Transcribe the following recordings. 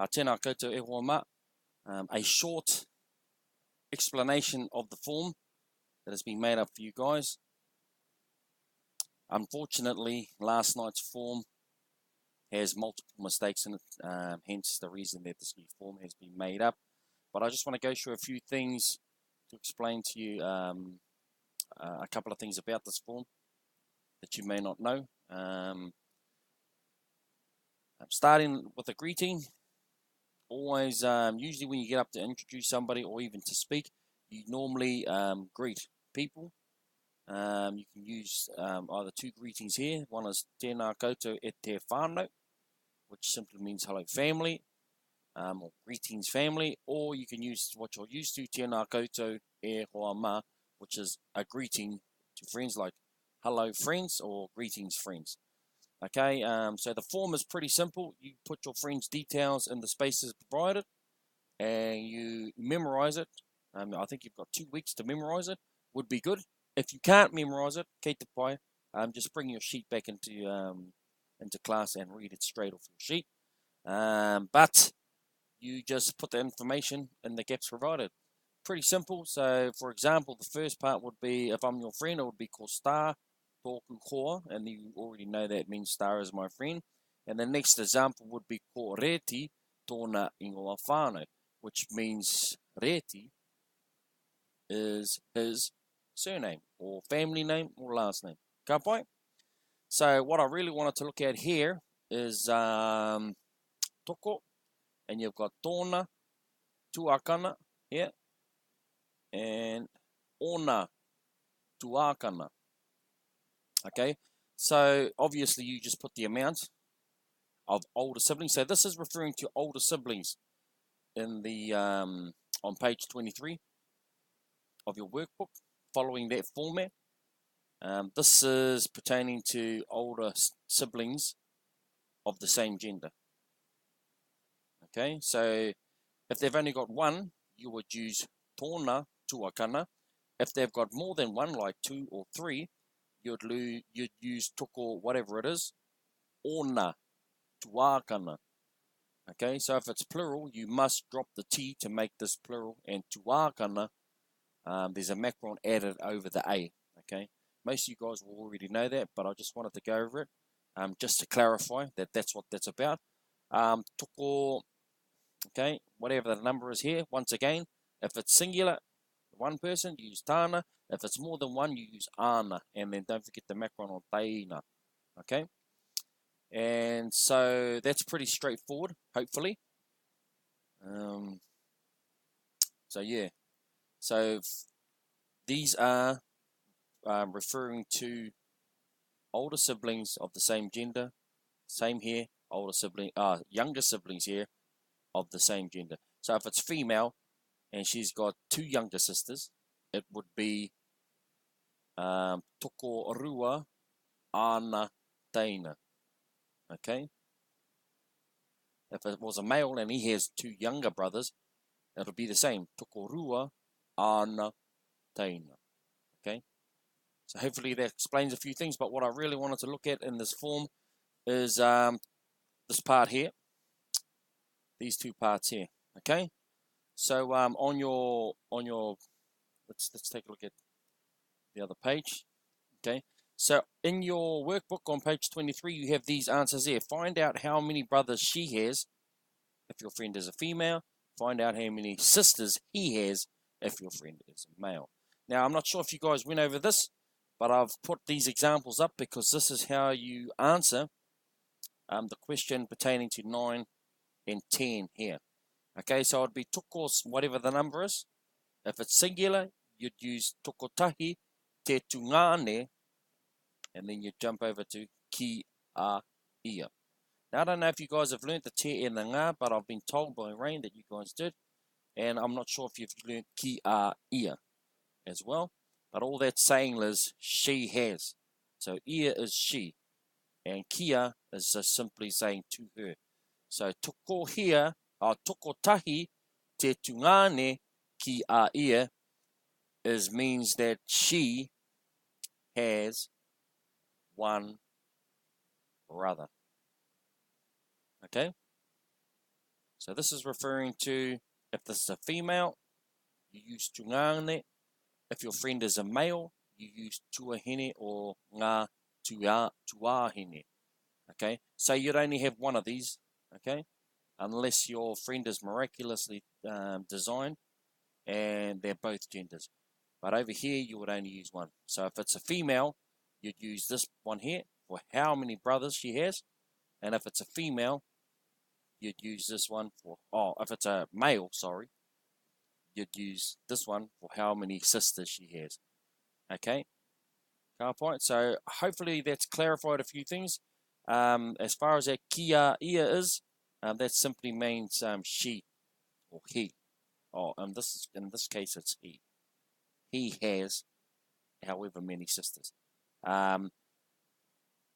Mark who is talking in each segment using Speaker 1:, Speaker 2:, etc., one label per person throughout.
Speaker 1: Tēnā koutou e hoa mā. A short explanation of the form that has been made up for you guys. Unfortunately, last night's form has multiple mistakes in it, hence the reason that this new form has been made up. But I just want to go through a few things to explain to you a couple of things about this form that you may not know. Starting with a greeting. Always, usually when you get up to introduce somebody or even to speak, you normally greet people. You can use either two greetings here. One is tēnā koutou e te whānau, which simply means hello family, or greetings family, or you can use what you're used to, tēnā koutou e hoa mā, which is a greeting to friends like hello friends or greetings friends. Okay, so the form is pretty simple. You put your friend's details in the spaces provided, and you memorize it. I think you've got 2 weeks to memorize it. Would be good. If you can't memorize it, kei te pai, just bring your sheet back into class and read it straight off your sheet. But you just put the information in the gaps provided. Pretty simple. So, for example, the first part would be, if I'm your friend, it would be called star. Tōku koa, and you already know that means star is my friend. And the next example would be ko reti tōna ingoa whānau, which means reti is his surname, or family name, or last name. Ka pai? So what I really wanted to look at here is toko, and you've got tōna, tuakana here, and ona tuakana. Okay, so obviously you just put the amount of older siblings. So this is referring to older siblings in the on page 23 of your workbook, following that format. This is pertaining to older siblings of the same gender. Okay, so if they've only got one, you would use tōna tuakana. If they've got more than one, like 2 or 3, you'd use toko, whatever it is, ona tuakana. Okay, so if it's plural, you must drop the T to make this plural, and tuakana, there's a macron added over the A. Okay, most of you guys will already know that, but I just wanted to go over it, just to clarify that that's what that's about. Toko, okay, whatever the number is here, once again, if it's singular, one person, you use tāna. If it's more than one, you use ana, and then don't forget the macron on taina. Okay, and so that's pretty straightforward, hopefully. So yeah, so these are referring to older siblings of the same gender. Same here, younger siblings here of the same gender. So if it's female and she's got 2 younger sisters, it would be toko rua ana teina. Okay. If it was a male and he has 2 younger brothers, it'll be the same. Toko rua ana teina. Okay. So hopefully that explains a few things. But what I really wanted to look at in this form is this part here. These 2 parts here. Okay. So on your let's take a look at the other page. Okay. So in your workbook on page 23, you have these answers here. Find out how many brothers she has if your friend is a female. Find out how many sisters he has if your friend is a male. Now, I'm not sure if you guys went over this, but I've put these examples up because this is how you answer the question pertaining to 9 and 10 here. Okay, so it'd be tokos, whatever the number is. If it's singular, you'd use tokotahi te tungane, and then you jump over to ki a ia. Now, I don't know if you guys have learnt the te and the ngā, but I've been told by Rain that you guys did, and I'm not sure if you've learnt ki a ia as well, but all that's saying is she has. So ia is she, and kia is just simply saying to her. So toko here, tokotahi te tungane ki a ia means that she has one brother. Okay? So this is referring to if this is a female, you use tungane. If your friend is a male, you use tuahine or ngā tuahine. Okay, so you'd only have one of these. Okay, unless your friend is miraculously designed and they're both genders. But over here, you would only use one. So if it's a female, you'd use this one here for how many brothers she has. And if it's a female, you'd use this one for, if it's a male, sorry, you'd use this one for how many sisters she has. Okay? Ka point. So hopefully that's clarified a few things. As far as that kia ia is, that simply means she or he. In this case, it's he. He has however many sisters.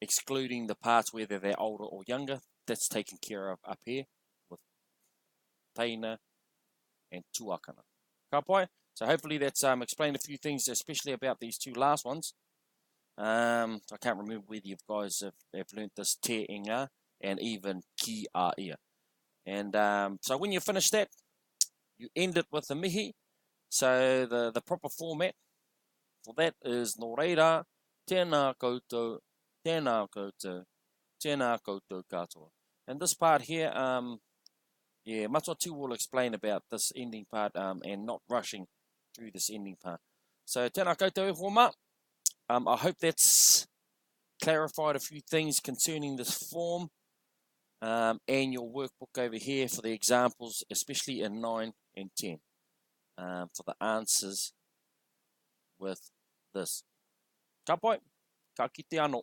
Speaker 1: Excluding the parts whether they're older or younger, that's taken care of up here with teina and tuakana. Ka pai? So hopefully that's explained a few things, especially about these two last ones. I can't remember whether you guys have learnt this te inga and even ki a ia. And so when you finish that, you end it with the mihi. So the proper format for that is no reira, tēnā koutou, tēnā koutou, tēnā koutou katoa. And this part here, Matotu will explain about this ending part and not rushing through this ending part. So tēnā koutou e homa. I hope that's clarified a few things concerning this form and your workbook over here for the examples, especially in 9 and 10, for the answers with this. Ka pai, ka kite anō.